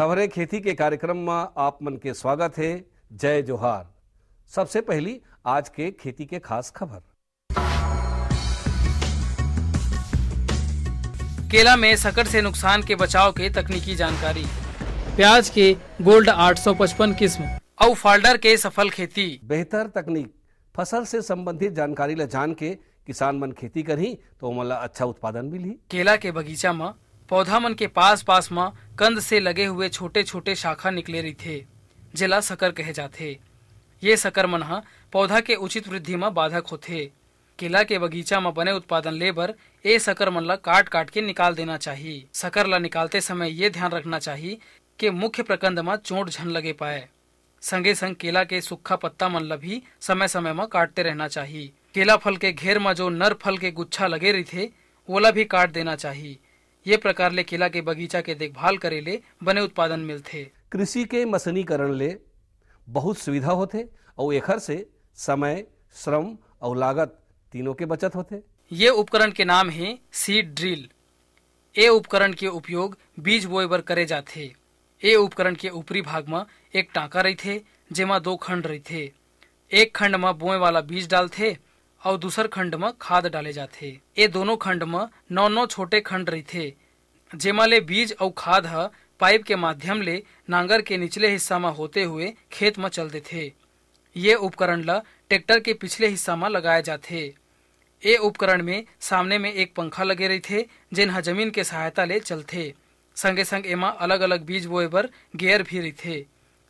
सवरे खेती के कार्यक्रम में आप मन के स्वागत है। जय जोहार। सबसे पहली आज के खेती के खास खबर। केला में संकट से नुकसान के बचाव के तकनीकी जानकारी, प्याज के गोल्ड 855 किस्म और फाल्डर के सफल खेती। बेहतर तकनीक फसल से संबंधित जानकारी ला जान के किसान मन खेती करही तो ओमन ला अच्छा उत्पादन मिलही। केला के बगीचा में पौधा मन के पास पास में कंद से लगे हुए छोटे छोटे शाखा निकले रहीथे, जेला सकर कहे जाथे। ये सकर मन ह पौधा के उचित वृद्धि में बाधक होथे। केला के बगीचा में बने उत्पादन ले बर ए सकर मन ला काट काट के निकाल देना चाहिए। सकर ला निकालते समय ये ध्यान रखना चाहिए कि मुख्य प्रकंद में चोट झन लगे पाए। संगे संग केला के सूखा पत्ता मन ला भी समय समय में काटते रहना चाहिए। केला फल के घेर में जो नर फल के गुच्छा लगे रहीथे ओला भी काट देना चाहिए। ये प्रकार ले केला के बगीचा के देखभाल करे ले बने उत्पादन मिलथे। कृषि के मशीनीकरण ले बहुत सुविधा होथे और एखर से समय, श्रम और लागत तीनों के बचत होथे। ये उपकरण के नाम है सीड ड्रिल। ए उपकरण के उपयोग बीज बोए बर करे जाथे। ए उपकरण के ऊपरी भाग में एक टांका रहीथे जेमा दो खंड रहीथे। एक खंड में बोए वाला बीज डालथे और दूसर खंड में खाद डाले जाथे। ये दोनों खंड में 9 छोटे खंड रहीथे जेमा ले बीज और खाद ह पाइप के माध्यम ले नांगर के निचले हिस्सा में होते हुए खेत में चल देथे। ये उपकरण ला ट्रैक्टर के पिछले हिस्सा में लगाए जाथे। ये उपकरण में सामने में एक पंखा लगे रहीथे जेन ह जमीन के सहायता ले चलथे। संगे संग एमा अलग अलग बीज बोए बर गेयर भी रहीथे।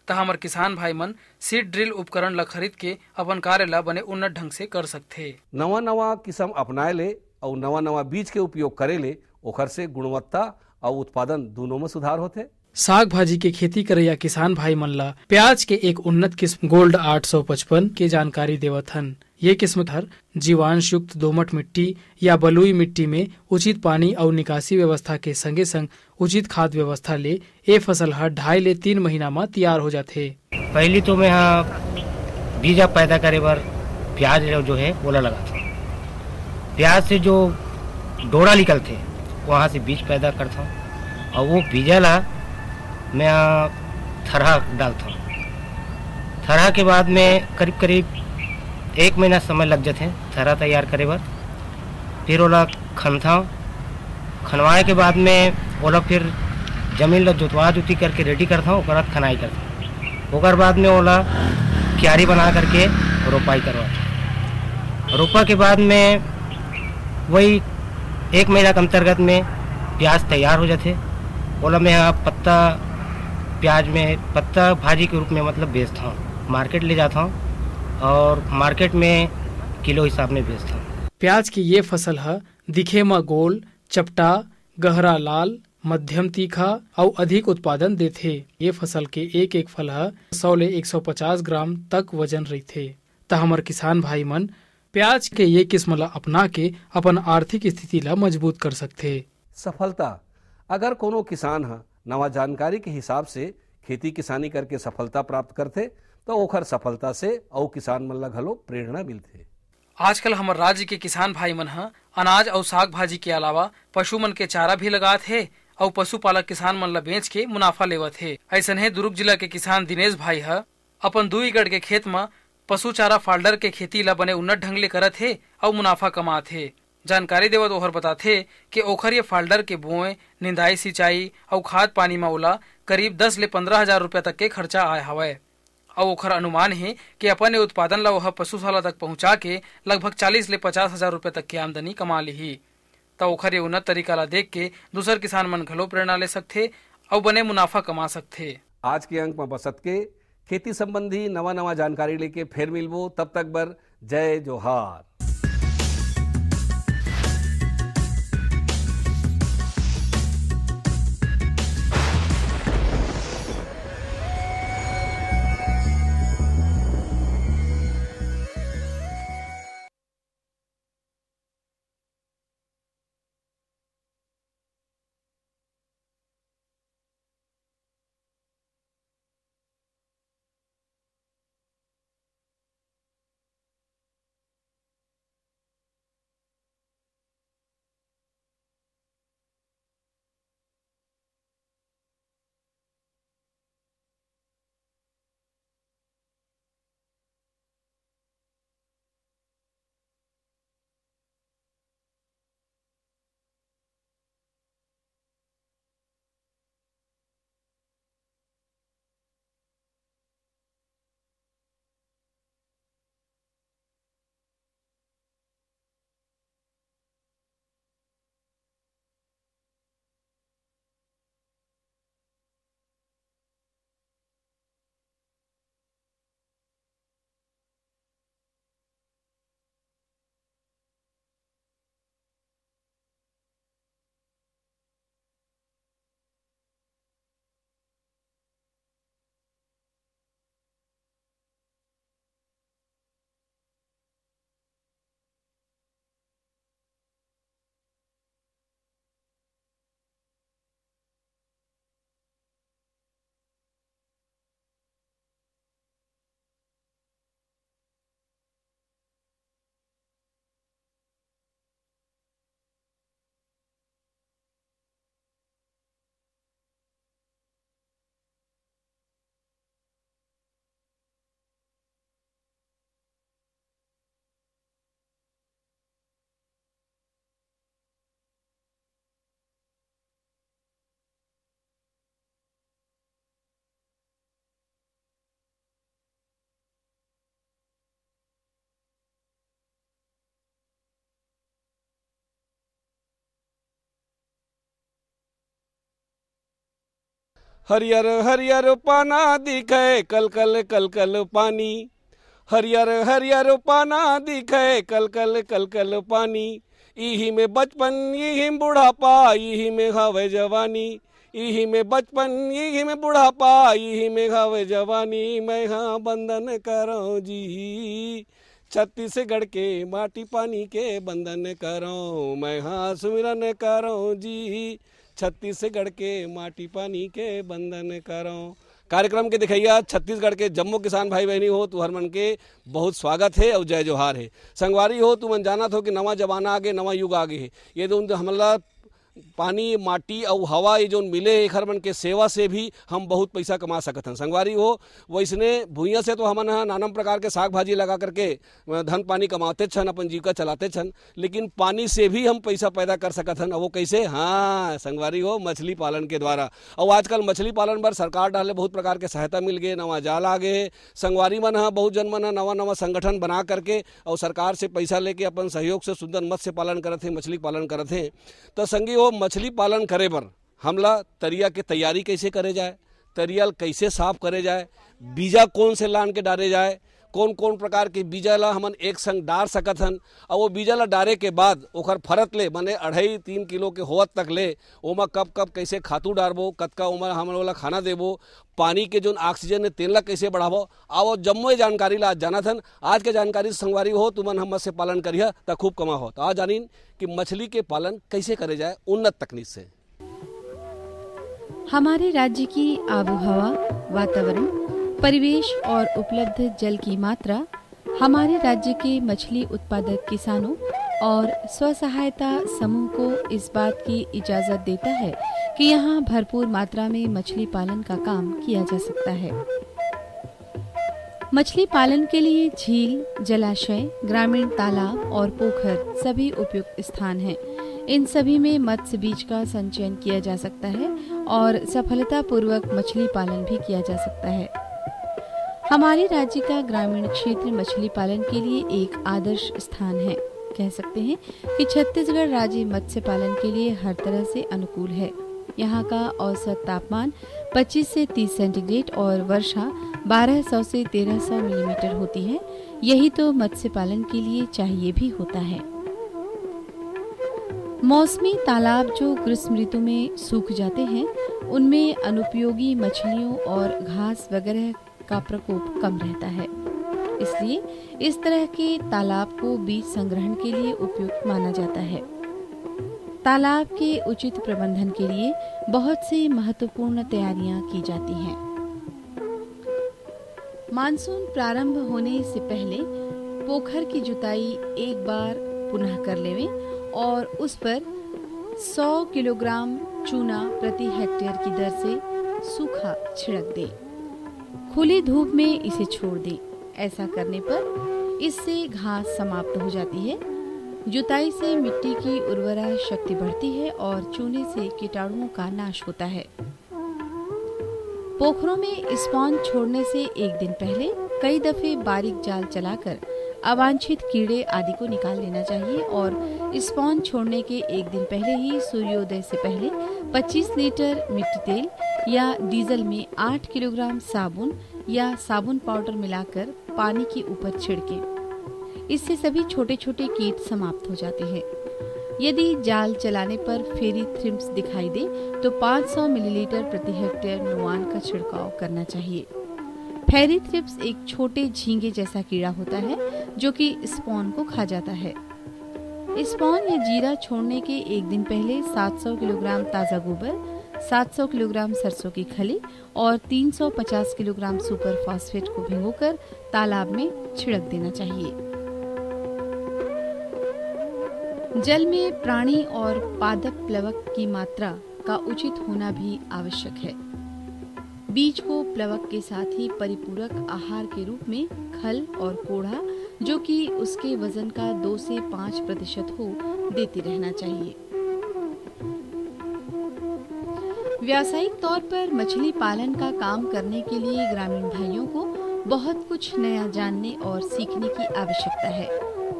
त हमर किसान भाई मन सीड ड्रिल उपकरण ला खरीद के अपन कार्य ला बने उन्नत ढंग से कर सकथे। नवा नवा किस्म अपनाए ले और नवा नवा बीज के उपयोग करे ले ओखर से गुणवत्ता और उत्पादन दोनों में सुधार होथे। साग भाजी के खेती करैया किसान भाई मन ला प्याज के एक उन्नत किस्म गोल्ड 855 के जानकारी देवत हन। ये किस्म हर जीवांश युक्त दोमट मिट्टी या बलुई मिट्टी में उचित पानी और निकासी व्यवस्था के संगे संग उचित खाद व्यवस्था ले ये फसल हर 2.5 ले 3 महीना में तैयार हो जाथे। पहली तो मैं बीजा पैदा करे बर प्याज जो है ओला लगाता हूँ। प्याज से जो डोरा निकलते वहाँ से बीज पैदा करता हूँ और वो बीजा ला मैं थरहा डालता हूँ। थरहा के बाद में करीब करीब 1 महीना समय लग जाते थरहा तैयार करे बर। फिर ओला खनता हूँ। खनवाए के बाद में ओला फिर जमीन ला जोतवा जुती करके रेडी करता हूँ। ओकर बाद खनाई करता हूँ। ओकर बाद में ओला क्यारी बना करके रोपाई करवाता हूँ। रोपा के बाद में वही 1 महीना के अंतर्गत में प्याज तैयार हो जाते। ओला मैं पत्ता प्याज में पत्ता भाजी के रूप में मतलब बेचता हूँ। मार्केट ले जाता हूँ और मार्केट में किलो हिसाब में बेचता हूँ। प्याज की ये फसल है दिखे में गोल, चपटा, गहरा लाल, मध्यम तीखा और अधिक उत्पादन देथे। ये फसल के एक एक फल है 100 ले 150 ग्राम तक वजन रहथे। त हमर किसान भाई मन प्याज के ये किस्म ला अपना के अपन आर्थिक स्थिति ला मजबूत कर सकथे। सफलता अगर कोनो किसान है नवा जानकारी के हिसाब से खेती किसानी करके सफलता प्राप्त करते तो ओखर सफलता से और किसान मन ला घलो प्रेरणा मिलथे। आजकल हमारे राज्य के किसान भाई मन ह अनाज और साग भाजी के अलावा पशु मन के चारा भी लगात है और पशुपालक किसान मन ला बेच के मुनाफा लेवत है। ऐसन है दुर्ग जिला के किसान दिनेश भाई ह अपन 2 एकड़ के खेत में पशु चारा फाल्डर के खेती ला बने उन्नत ढंग ले करत है और मुनाफा कमात है। जानकारी देवत ओहर बताथे कि ओखर ये फाल्डर के बोए, निंदाई, सिंचाई और खाद पानी में ओला करीब 10 ले 15 हजार रुपया तक के खर्चा आए हवय। और ओखर अनुमान है कि अपन उत्पादन ला वह पशुशाला तक पहुंचा के लगभग 40 ले 50 हजार रुपया तक की आमदनी कमा ली। तो ओखर ये उन्नत तरीका ला देख के दूसर किसान मन घलो प्रेरणा ले सकथे और बने मुनाफा कमा सकथे। आज के अंक में बसत के खेती संबंधी नवा नवा जानकारी लेके फिर मिलबो। तब तक बर जय जोहार। हरियर हरियर पाना दिखे कल कल कल कल पानी, हरियर हरियर पाना दिखे कल कल कल कल पानी। इही में बचपन यही में बुढ़ापा यही में हवे जवानी, यही में बचपन यही में बुढ़ापा यही में हवे जवानी। मैं हाँ बंधन करो जी छत्तीसगढ़ के माटी पानी के बंधन करो, मैं हाँ सुमिरन करो जी छत्तीसगढ़ के माटी पानी के बंधन करो। कार्यक्रम के दिखैया छत्तीसगढ़ के जम्मू किसान भाई बहनी हो तू हर मन के बहुत स्वागत है और जय जोहार है। संगवारी हो तू मन जानत हो कि नवा जमाना आगे नवा युग आगे है। ये तो हमला पानी माटी और हवा ये जो मिले एक हर मन के सेवा से भी हम बहुत पैसा कमा सकते हैं। संगवारी हो वैसने भूइयाँ से तो हमन नाना प्रकार के साग भाजी लगा करके धन पानी कमाते छन, अपन जीविका चलाते छन, लेकिन पानी से भी हम पैसा पैदा कर सकते हैं। वो कैसे? हाँ संगवारी हो मछली पालन के द्वारा। और आजकल मछली पालन पर सरकार डाले बहुत प्रकार के सहायता मिल गए, नवा जाल आ गए। संगवारी मन बहुत जन मन नवा नवा संगठन बना करके और सरकार से पैसा लेके अपन सहयोग से सुंदर मत्स्य पालन करते हैं, मछली पालन करते हैं। तो संगी मछली पालन करे बर हमला तरिया के तैयारी कैसे करे जाए, तरियल कैसे साफ करे जाए, बीजा कौन से लान के डाले जाए, कौन कौन प्रकार के बीजा ला हमन एक संग डार सकत हन। और वो बीजा ला डारे के बाद ओकर फरत ले माने 2.5-3 किलो के होवत तक ले ओमा कब कब कैसे खातू डारबो, कतका ओमा हमन वाला खाना देबो, पानी के जो ऑक्सीजन तेल ला कैसे बढ़ाबो, आओ जम्मो जानकारी ला आज जानत हन। आज के जानकारी संगवारी हो तुमन हम मत्स्य पालन करिया त खूब कमा हो। तो आज जानीन कि मछली के पालन कैसे करे जाए उन्नत तकनीक से। हमारे राज्य की आबोहवा, वातावरण, परिवेश और उपलब्ध जल की मात्रा हमारे राज्य के मछली उत्पादक किसानों और स्वसहायता समूह को इस बात की इजाजत देता है कि यहाँ भरपूर मात्रा में मछली पालन का काम किया जा सकता है। मछली पालन के लिए झील, जलाशय, ग्रामीण तालाब और पोखर सभी उपयुक्त स्थान हैं। इन सभी में मत्स्य बीज का संचयन किया जा सकता है और सफलतापूर्वक मछली पालन भी किया जा सकता है। हमारे राज्य का ग्रामीण क्षेत्र मछली पालन के लिए एक आदर्श स्थान है। कह सकते हैं कि छत्तीसगढ़ राज्य मत्स्य पालन के लिए हर तरह से अनुकूल है। यहाँ का औसत तापमान 25 से 30 सेंटीग्रेड और वर्षा 1200 से 1300 मिलीमीटर होती है। यही तो मत्स्य पालन के लिए चाहिए भी होता है। मौसमी तालाब जो ग्रीष्म ऋतु में सूख जाते हैं, उनमें अनुपयोगी मछलियों और घास वगैरह का प्रकोप कम रहता है। इसलिए इस तरह के तालाब को बीज संग्रहण के लिए उपयुक्त माना जाता है। तालाब के उचित प्रबंधन के लिए बहुत सी महत्वपूर्ण तैयारियां की जाती हैं। मानसून प्रारंभ होने से पहले पोखर की जुताई एक बार पुनः कर लेवें और उस पर 100 किलोग्राम चूना प्रति हेक्टेयर की दर से सूखा छिड़क दें। खुली धूप में इसे छोड़ दें। ऐसा करने पर इससे घास समाप्त हो जाती है। जुताई से मिट्टी की उर्वरा शक्ति बढ़ती है और चूने से कीटाणुओं का नाश होता है। पोखरों में स्पॉन छोड़ने से एक दिन पहले कई दफे बारीक जाल चलाकर अवांछित कीड़े आदि को निकाल लेना चाहिए और स्पॉन छोड़ने के एक दिन पहले ही सूर्योदय से पहले 25 लीटर मिट्टी तेल या डीजल में 8 किलोग्राम साबुन या साबुन पाउडर मिलाकर पानी के ऊपर छिड़कें। इससे सभी छोटे छोटे कीट समाप्त हो जाते हैं। यदि जाल चलाने पर फेरी थ्रिप्स दिखाई दे तो 500 मिलीलीटर प्रति हेक्टेयर नुआन का छिड़काव करना चाहिए। फेरी थ्रिप्स एक छोटे झींगे जैसा कीड़ा होता है जो कि स्पॉन को खा जाता है। स्पॉन या जीरा छोड़ने के एक दिन पहले 700 किलोग्राम ताज़ा गोबर, 700 किलोग्राम सरसों की खली और 350 किलोग्राम सुपर फॉस्फेट को भिगोकर तालाब में छिड़क देना चाहिए। जल में प्राणी और पादप प्लवक की मात्रा का उचित होना भी आवश्यक है। बीज को प्लवक के साथ ही परिपूरक आहार के रूप में खल और कोढ़ा, जो कि उसके वजन का 2 से 5% हो, देते रहना चाहिए। व्यावसायिक तौर पर मछली पालन का काम करने के लिए ग्रामीण भाइयों को बहुत कुछ नया जानने और सीखने की आवश्यकता है।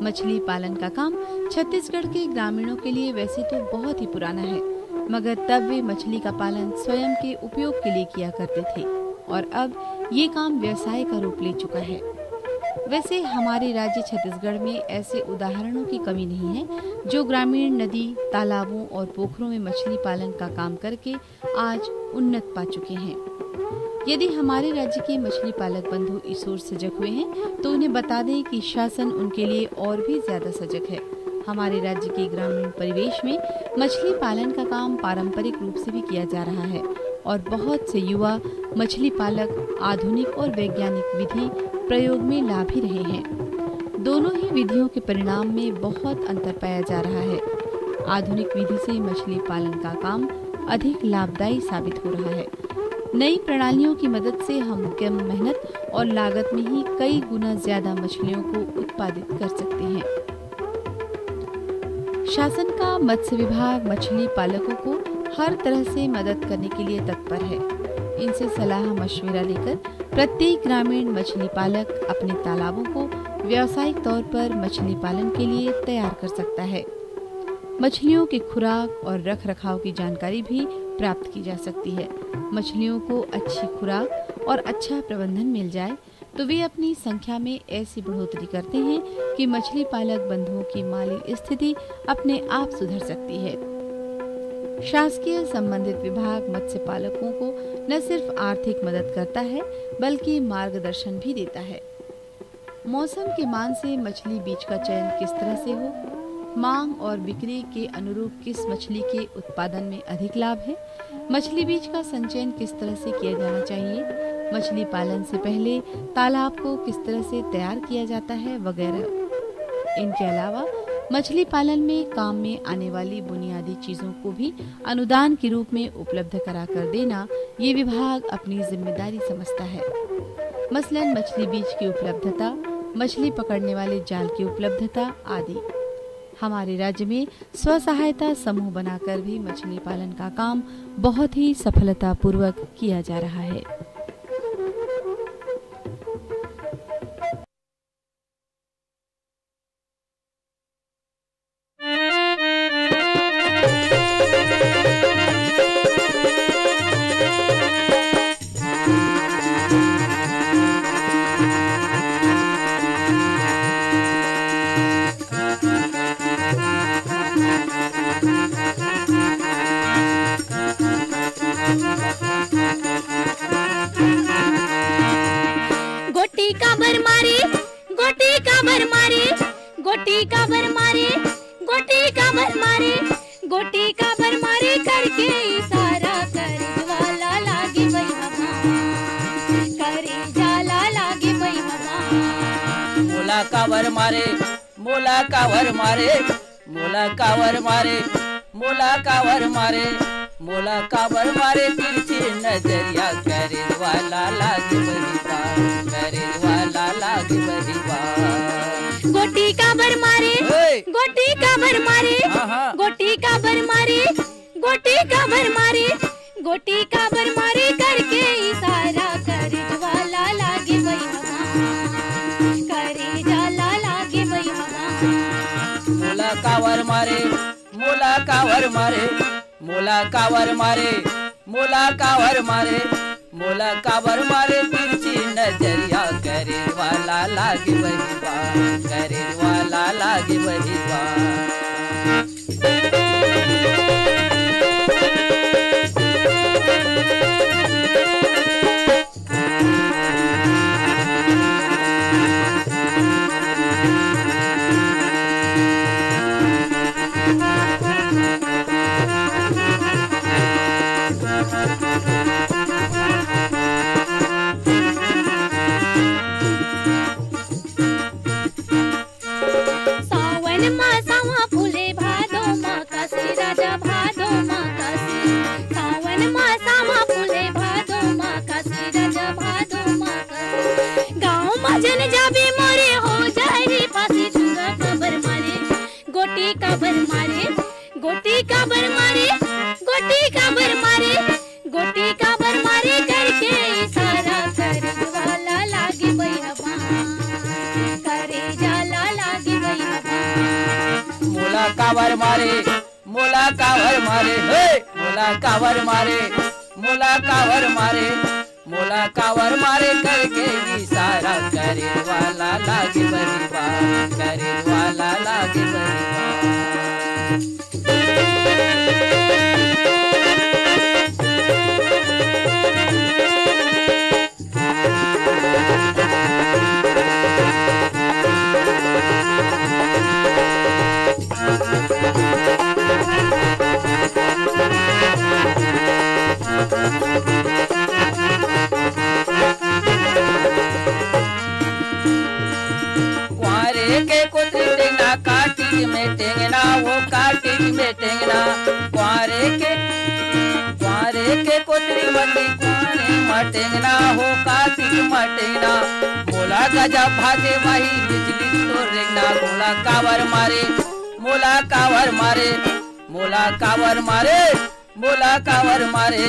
मछली पालन का काम छत्तीसगढ़ के ग्रामीणों के लिए वैसे तो बहुत ही पुराना है, मगर तब वे मछली का पालन स्वयं के उपयोग के लिए किया करते थे और अब ये काम व्यवसाय का रूप ले चुका है। वैसे हमारे राज्य छत्तीसगढ़ में ऐसे उदाहरणों की कमी नहीं है जो ग्रामीण नदी, तालाबों और पोखरों में मछली पालन का काम करके आज उन्नत पा चुके हैं। यदि हमारे राज्य के मछली पालक बंधु इस ओर सजग हुए हैं तो उन्हें बता दें कि शासन उनके लिए और भी ज्यादा सजग है। हमारे राज्य के ग्रामीण परिवेश में मछली पालन का काम पारंपरिक रूप से भी किया जा रहा है और बहुत से युवा मछली पालक आधुनिक और वैज्ञानिक विधि प्रयोग में ला भी रहे हैं। दोनों ही विधियों के परिणाम में बहुत अंतर पाया जा रहा है। आधुनिक विधि से मछली पालन का काम अधिक लाभदायी साबित हो रहा है। नई प्रणालियों की मदद से हम कम मेहनत और लागत में ही कई गुना ज्यादा मछलियों को उत्पादित कर सकते हैं। शासन का मत्स्य विभाग मछली पालकों को हर तरह से मदद करने के लिए तत्पर है। इनसे सलाह मशविरा लेकर प्रत्येक ग्रामीण मछली पालक अपने तालाबों को व्यावसायिक तौर पर मछली पालन के लिए तैयार कर सकता है। मछलियों की खुराक और रख रखाव की जानकारी भी प्राप्त की जा सकती है। मछलियों को अच्छी खुराक और अच्छा प्रबंधन मिल जाए तो वे अपनी संख्या में ऐसी बढ़ोतरी करते हैं कि मछली पालक बंधुओं की माली स्थिति अपने आप सुधर सकती है। शासकीय संबंधित विभाग मत्स्य पालकों को न सिर्फ आर्थिक मदद करता है बल्कि मार्गदर्शन भी देता है। मौसम के मान से मछली बीज का चयन किस तरह से हो, मांग और बिक्री के अनुरूप किस मछली के उत्पादन में अधिक लाभ है, मछली बीज का संचयन किस तरह से किया जाना चाहिए, मछली पालन से पहले तालाब को किस तरह से तैयार किया जाता है वगैरह। इनके अलावा मछली पालन में काम में आने वाली बुनियादी चीजों को भी अनुदान के रूप में उपलब्ध कराकर देना ये विभाग अपनी जिम्मेदारी समझता है। मसलन मछली बीज की उपलब्धता, मछली पकड़ने वाले जाल की उपलब्धता आदि। हमारे राज्य में स्व सहायता समूह बनाकर भी मछली पालन का काम बहुत ही सफलतापूर्वक किया जा रहा है। गोटी का भर मारे, गोटी का भर मारे, गोटी का भर मारे, गोटी का भर मारे, गोटी का भर मारे करके इशारा कर ज्वाला लागे भई हवा, करे जाला लागे भई हवा। मोला कावर मारे, मोला कावर मारे, मोला कावर मारे, मोला कावर मारे, मोला कावर मारे, तिरछी नजरिया करे वाला लागे बही बार, करे वाला लागे बही बार। गोटी का भर मारे, गोटी का भर मारे, गोटी का भर मारे, गोटी का भर मारे, गोटी का भर मारे करके इशारा कर ज्वाला लागे भई हवा, करे जाला लागे भई हवा। मोला कावर मारे, मोला कावर मारे, मोला कावर मारे, मोला कावर मारे, मोला कावर मारे, तिरछी नजरिया करे वाला लागे बही बार, करे वाला लागे बही बार। गोटी का भर मारे, गोटी का भर मारे, गोटी का भर मारे, गोटी का भर मारे करके इशारा कर ज्वाला लागे भई हवा, करे जाला लागे भई हवा। मोला कावर मारे, मोला कावर मारे, हे मोला कावर मारे, मोला कावर मारे, मोला कावर मारे करके इशारा करे वाला लागे बहिवार, करे वाला लागे बहिवार। काटिक में टेंगना, वो काटिक में टेंगना, कुआरे के कोतरी मती कुआरे में टेंगना, हो काटिक में टेंगना, मोला गजब भागे वही बिजली तो रेंगना, मोला कावर मारे, मोला कावर मारे, मोला कावर मारे, मोला कावर मारे,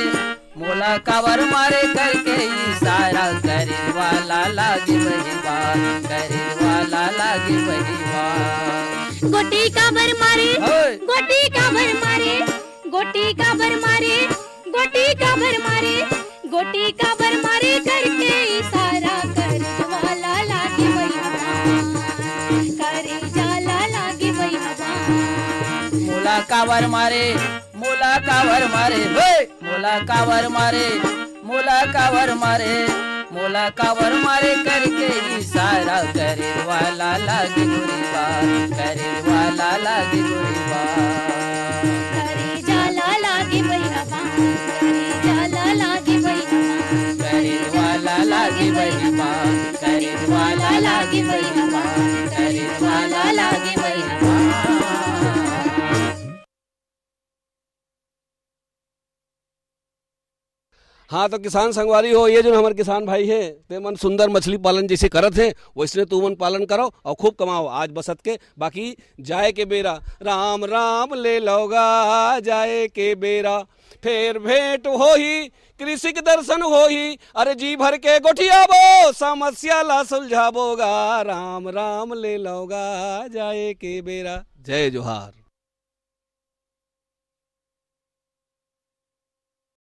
मोला कावर मारे करके इशारा करे वाला लागे बहिवार, करे वाला लागे बहिवार। गोटी काबर मारे, गोटी काबर मारे, गोटी काबर मारे, गोटी काबर मारे, गोटी काबर मारे करके इशारा करे वाला लागे बहिवार, करे जाला लागे बहिवार। मोला कावर मारे, मोला कावर मारे, मोला कावर मारे, मोला कावर मारे, मोला कावर मारे करके इशारा करे वाला लागे गोरीबार, करे वाला लागे गोरीबार। करे जाला लागे बहिवार, करे जाला लागे बहिवार, करे वाला लागे बहिवार, करे वाला लागे बहिवार, करे वाला लागे बहिवार। हाँ तो किसान संगवारी हो, ये जो हमारे किसान भाई है ते मन सुंदर मछली पालन जैसे करत है वैसे तू मन पालन करो और खूब कमाओ आज बसत के। बाकी जाए के बेरा राम राम ले लोगा, जाए के बेरा फिर भेंट हो ही, कृषि के दर्शन हो ही, अरे जी भर के गोठियाबो समस्या ला सुलझाबोगा, राम राम ले लोगा, जाए के बेरा। जय जोहार।